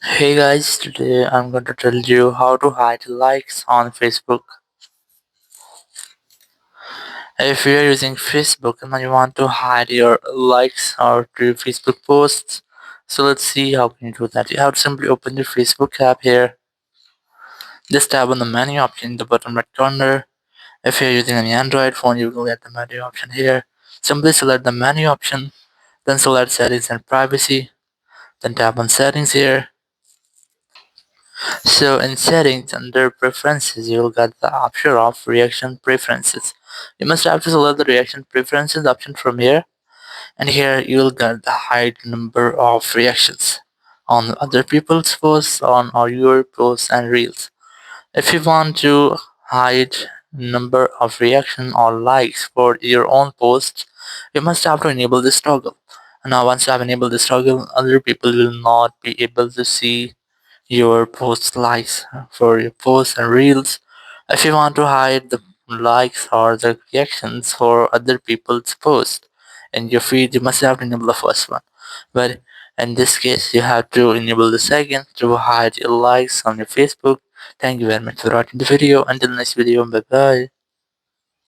Hey guys, today I'm going to tell you how to hide likes on Facebook. If you're using Facebook and you want to hide your likes or your Facebook posts, so let's see how can you do that. You have to simply open your Facebook app here. Just tap on the menu option in the bottom right corner. If you're using an Android phone, you will get the menu option here. Simply select the menu option, then select settings and privacy, then tap on settings here. So in settings under preferences, you'll get the option of reaction preferences. You must have to select the reaction preferences option from here, and here you'll get the hide number of reactions on other people's posts on or your posts and reels. If you want to hide number of reaction or likes for your own posts, you must have to enable this toggle. Now once you have enabled this toggle, other people will not be able to see your post likes for your posts and reels. If you want to hide the likes or the reactions for other people's posts in your feed, you must have to enable the first one. But in this case, you have to enable the second to hide your likes on your Facebook. Thank you very much for watching the video. Until next video, bye bye.